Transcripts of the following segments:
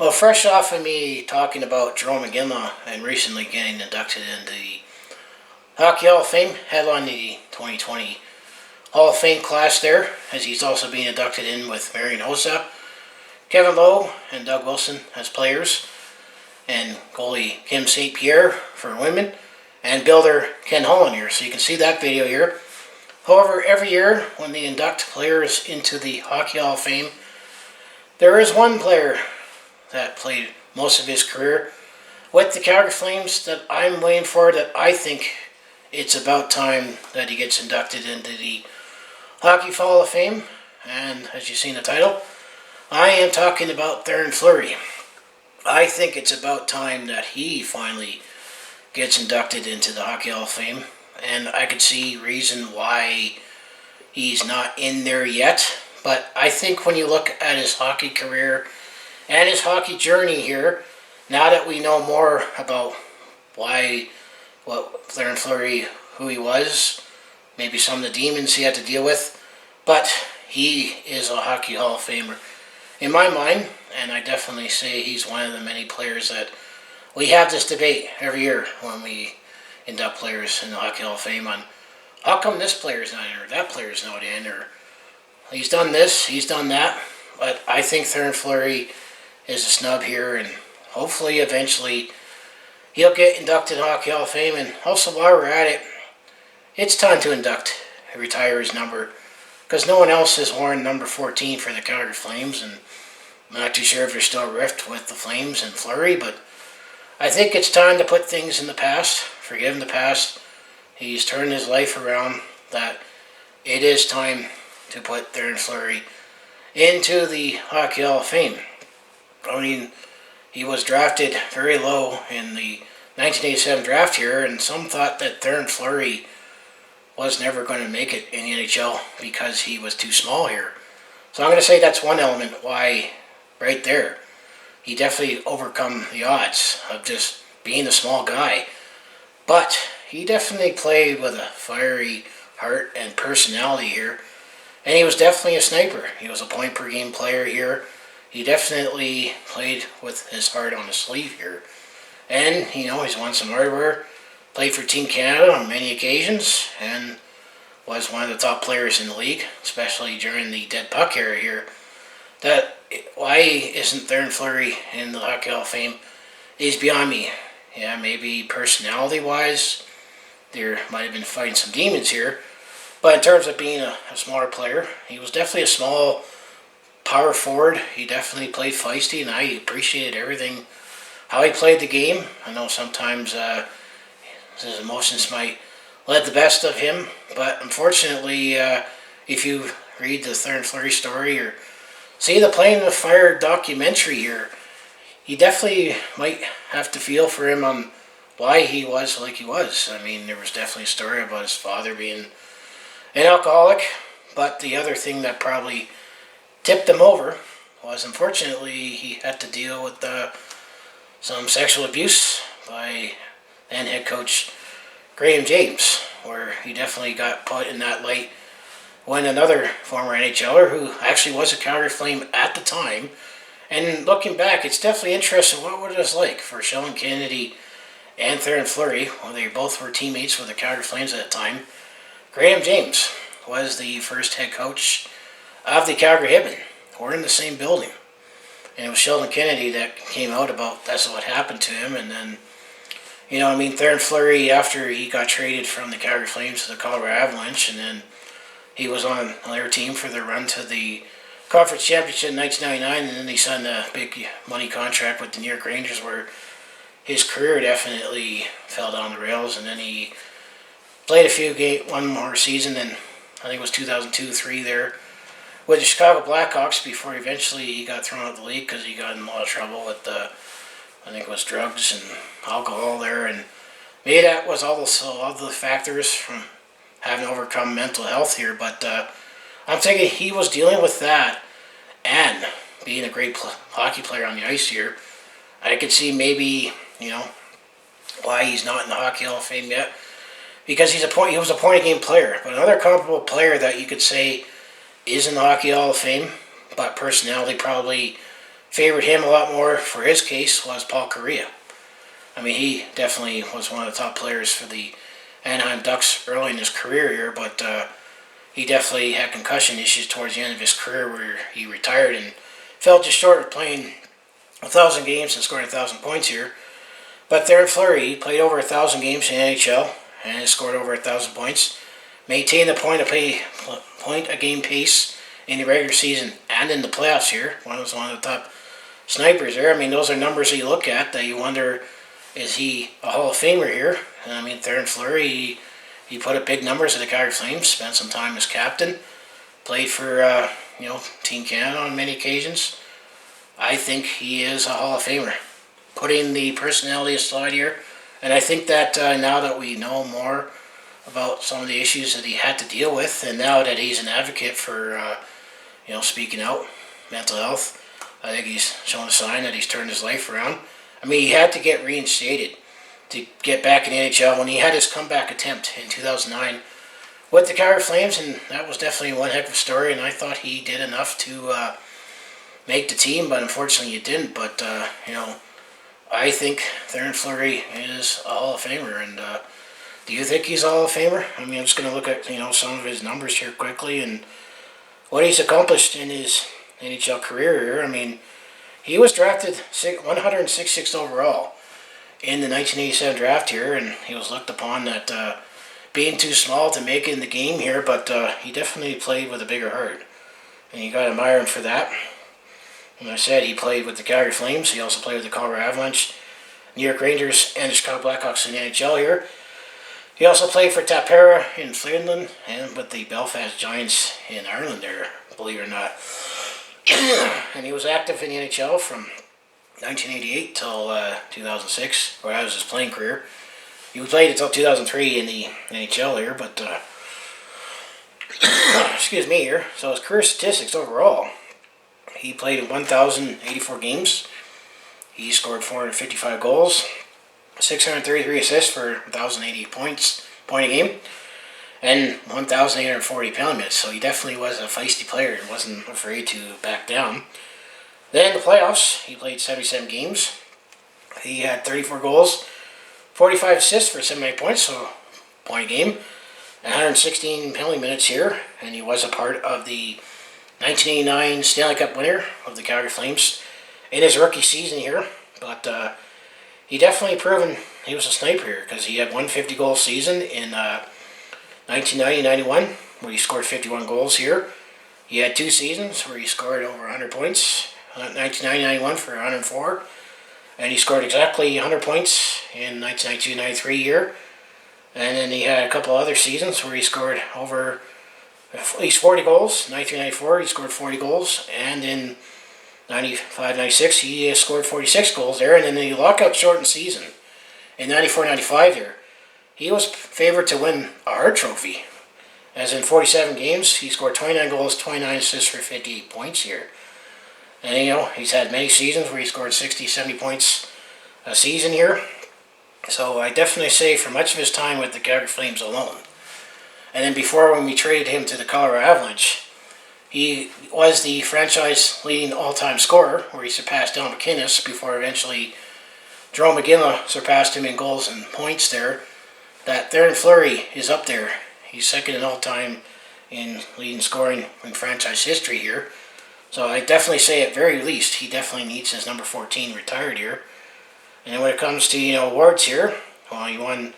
Well, fresh off of me talking about Jarome Iginla and recently getting inducted into the Hockey Hall of Fame, headlined the 2020 Hall of Fame class there, as he's also being inducted in with Marian Hossa, Kevin Lowe, and Doug Wilson as players, and goalie Kim St. Pierre for women, and builder Ken Holland here. So you can see that video here. However, every year when they induct players into the Hockey Hall of Fame, there is one player that played most of his career with the Calgary Flames that I'm waiting for, that I think it's about time that he gets inducted into the Hockey Hall of Fame. And as you see in the title, I am talking about Theoren Fleury. I think it's about time that he finally gets inducted into the Hockey Hall of Fame, and I could see reason why he's not in there yet. But I think when you look at his hockey career and his hockey journey here, now that we know more about what Theoren Fleury, who he was, maybe some of the demons he had to deal with, but he is a Hockey Hall of Famer in my mind, and I definitely say he's one of the many players that we have this debate every year when we induct players in the Hockey Hall of Fame on how come this player's not in or that player's not in, or he's done this, he's done that. But I think Theoren Fleury is a snub here, and hopefully eventually he'll get inducted in Hockey Hall of Fame. And also, while we're at it, it's time to retire his number, because no one else has worn number 14 for the Calgary Flames, and I'm not too sure if there's still a rift with the Flames and Fleury, but I think it's time to put things in the past, forgive him the past. He's turned his life around, that it is time to put Theoren Fleury into the Hockey Hall of Fame. I mean, he was drafted very low in the 1987 draft year, and some thought that Theoren Fleury was never going to make it in the NHL because he was too small here. So I'm going to say that's one element why, right there, he definitely overcome the odds of just being a small guy. But he definitely played with a fiery heart and personality here, and he was definitely a sniper. He was a point per game player here. He definitely played with his heart on his sleeve here. And, he's won some hardware, played for Team Canada on many occasions, and was one of the top players in the league, especially during the dead puck era here. Why isn't Theoren Fleury in the Hockey Hall of Fame is beyond me. Yeah, maybe personality-wise, there might have been fighting some demons here. But in terms of being a smaller player, he was definitely a small power forward. He definitely played feisty, and I appreciated everything, how he played the game. I know sometimes his emotions might let the best of him, but unfortunately, if you read the Theoren Fleury story or see the Playing with Fire documentary here, you definitely might have to feel for him on why he was like he was. I mean, there was definitely a story about his father being an alcoholic, but the other thing that probably tipped him over was, unfortunately, he had to deal with some sexual abuse by then head coach Graham James, where he definitely got put in that light when another former NHLer, who actually was a Calgary Flame at the time, and looking back, it's definitely interesting what it was like for Sheldon Kennedy and Theoren Fleury. Well, they both were teammates with the Calgary Flames at the time. Graham James was the first head coach of the Calgary Hitmen. We're in the same building. And it was Sheldon Kennedy that came out about that's what happened to him. And then, Theoren Fleury, after he got traded from the Calgary Flames to the Colorado Avalanche, and then he was on their team for their run to the Conference Championship in 1999, and then he signed a big money contract with the New York Rangers, where his career definitely fell down the rails. And then he played one more season, and I think it was 2002-03 there with the Chicago Blackhawks before eventually he got thrown out of the league because he got in a lot of trouble with I think it was drugs and alcohol there, and maybe that was all the factors from having to overcome mental health here. But I'm thinking he was dealing with that and being a great hockey player on the ice here. I could see maybe, why he's not in the Hockey Hall of Fame yet, because he was a point-of-game player. But another comparable player that you could say is in the Hockey Hall of Fame, but personality probably favored him a lot more for his case was Paul Kariya. I mean, he definitely was one of the top players for the Anaheim Ducks early in his career here, but he definitely had concussion issues towards the end of his career where he retired and fell just short of playing 1,000 games and scoring 1,000 points here. But Theoren Fleury, he played over 1,000 games in the NHL and scored over 1,000 points. Maintained the point a game pace in the regular season and in the playoffs here. Was one of the top snipers there. I mean, those are numbers that you look at that you wonder, is he a Hall of Famer here? And I mean, Theoren Fleury, he put up big numbers at the Calgary Flame, spent some time as captain, played for Team Canada on many occasions. I think he is a Hall of Famer. Putting the personality aside here, and I think that now that we know more about some of the issues that he had to deal with, and now that he's an advocate for speaking out, mental health, I think he's shown a sign that he's turned his life around. I mean, he had to get reinstated to get back in the NHL when he had his comeback attempt in 2009 with the Calgary Flames, and that was definitely one heck of a story, and I thought he did enough to make the team, but unfortunately he didn't. But, I think Theoren Fleury is a Hall of Famer, and do you think he's a Hall of Famer? I mean, I'm just going to look at, some of his numbers here quickly, and what he's accomplished in his NHL career here. I mean, he was drafted 166th overall in the 1987 draft here, and he was looked upon that being too small to make it in the game here, but he definitely played with a bigger heart, and you got to admire him for that. And I said he played with the Calgary Flames. He also played with the Colorado Avalanche, New York Rangers, and the Chicago Blackhawks in the NHL here. He also played for Tappara in Finland and with the Belfast Giants in Ireland there, believe it or not. And he was active in the NHL from 1988 till 2006, or that was his playing career. He played until 2003 in the NHL here, but excuse me here. So his career statistics overall, he played in 1,084 games. He scored 455 goals, 633 assists for 1,080 points a game, and 1,840 penalty minutes. So he definitely was a feisty player and wasn't afraid to back down. Then in the playoffs, he played 77 games. He had 34 goals, 45 assists for 78 points, so point a game, 116 penalty minutes here, and he was a part of the 1989 Stanley Cup winner of the Calgary Flames in his rookie season here. But he definitely proven he was a sniper here, because he had 150 goal season in 1990-91 where he scored 51 goals here. He had 2 seasons where he scored over 100 points, 1990-91 for 104, and he scored exactly 100 points in 1992-93 year. And then he had a couple other seasons where he scored over at least 40 goals. 1994 he scored 40 goals, and in 95-96 he scored 46 goals there. And in the lockout shortened season in 94-95 here, he was favored to win a Hart Trophy, as in 47 games he scored 29 goals, 29 assists for 58 points here. And he's had many seasons where he scored 60, 70 points a season here. So I definitely say for much of his time with the Calgary Flames alone, and then before when we traded him to the Colorado Avalanche, he was the franchise leading all-time scorer, where he surpassed Don McInnes before eventually Jarome Iginla surpassed him in goals and points there. That Theoren Fleury is up there. He's second in all-time in leading scoring in franchise history here. So I definitely say at very least he definitely needs his number 14 retired here. And then when it comes to awards here, well, he won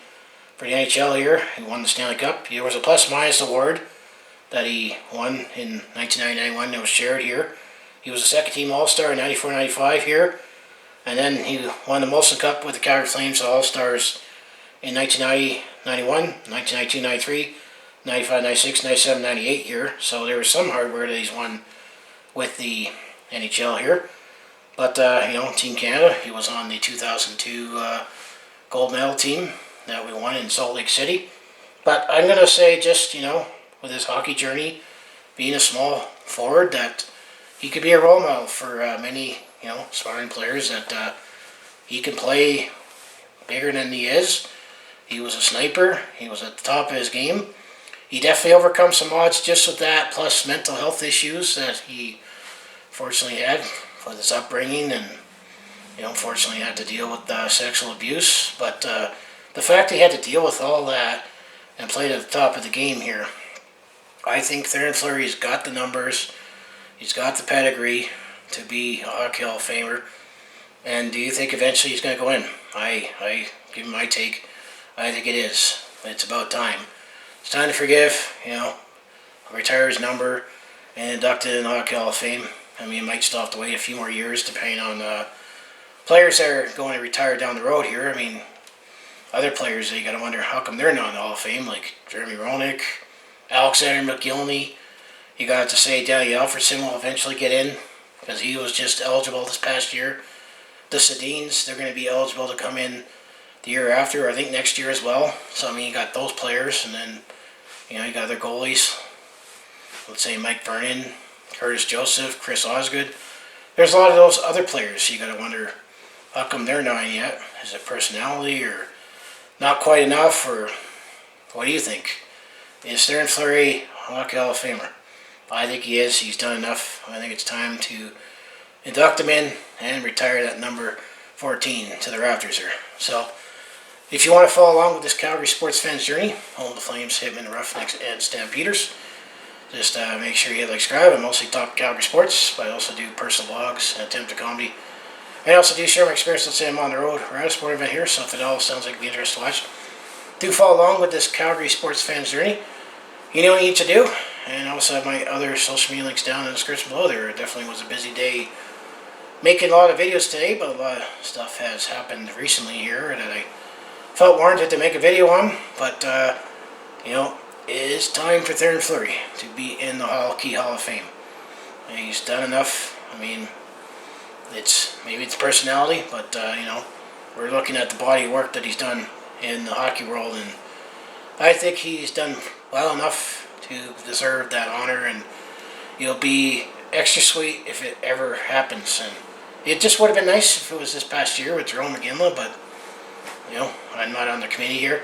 for the NHL here. He won the Stanley Cup. There was a plus-minus award that he won in 1990-91 that was shared here. He was a second-team All-Star in 94-95 here. And then he won the Molson Cup with the Calgary Flames All-Stars in 1990-91, 1992-93, 95-96, 97-98 here. So there was some hardware that he's won with the NHL here. But, Team Canada, he was on the 2002 gold medal team that we won in Salt Lake City. But I'm going to say just, with his hockey journey, being a small forward, that he could be a role model for many, aspiring players, that he can play bigger than he is. He was a sniper. He was at the top of his game. He definitely overcome some odds just with that, plus mental health issues that he fortunately had with his upbringing, and unfortunately had to deal with sexual abuse. But the fact he had to deal with all that and played at the top of the game here, I think Theoren Fleury's got the numbers, he's got the pedigree to be a Hockey Hall of Famer. And do you think eventually he's going to go in? I give him my take. I think it is. It's about time. It's time to forgive, retire his number and induct it in the Hockey Hall of Fame. I mean, you might still have to wait a few more years depending on players that are going to retire down the road here. I mean, other players, you got to wonder how come they're not in the Hall of Fame, like Jeremy Roenick, Alexander McGillney. You got to say Danny Alfredson will eventually get in because he was just eligible this past year. The Sedins, they're going to be eligible to come in the year after, I think next year as well. So, I mean, you got those players, and then, you got other goalies. Let's say Mike Vernon, Curtis Joseph, Chris Osgood. There's a lot of those other players. You got to wonder, how come they're not in yet? Is it personality or not quite enough, or what do you think? Is Theoren Fleury a Hockey Hall of Famer? I think he is. He's done enough. I think it's time to induct him in and retire that number 14 to the rafters here. So, if you want to follow along with this Calgary sports fans journey, home of the Flames, Hitmen, Roughnecks, and Stampeders, just make sure you hit like, subscribe. I mostly talk Calgary sports, but I also do personal vlogs and attempt to comedy. I also do share my experience, let's say I'm on the road or at a sporting event here, so if it all sounds like it'd be interesting to watch, do follow along with this Calgary sports fans journey. You know what you need to do, and I also have my other social media links down in the description below there. It definitely was a busy day making a lot of videos today, but a lot of stuff has happened recently here that I felt warranted to make a video on. But, it is time for Theoren Fleury to be in the Hockey Hall of Fame. And he's done enough. I mean, maybe it's personality, but, we're looking at the body of work that he's done in the hockey world, and I think he's done well enough to deserve that honor, and it'll be extra sweet if it ever happens. And it just would have been nice if it was this past year with Jarome Iginla, but, I'm not on the committee here.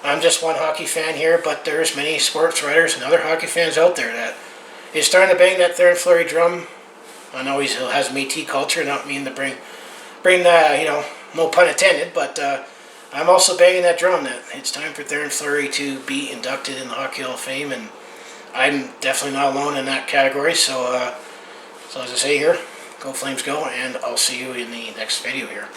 I'm just one hockey fan here, but there's many sports writers and other hockey fans out there that is starting to bang that Theoren Fleury drum. I know he has Métis culture, not mean to bring that, no pun intended, but I'm also banging that drum that it's time for Theoren Fleury to be inducted in the Hockey Hall of Fame, and I'm definitely not alone in that category. So as I say here, go Flames go, and I'll see you in the next video here.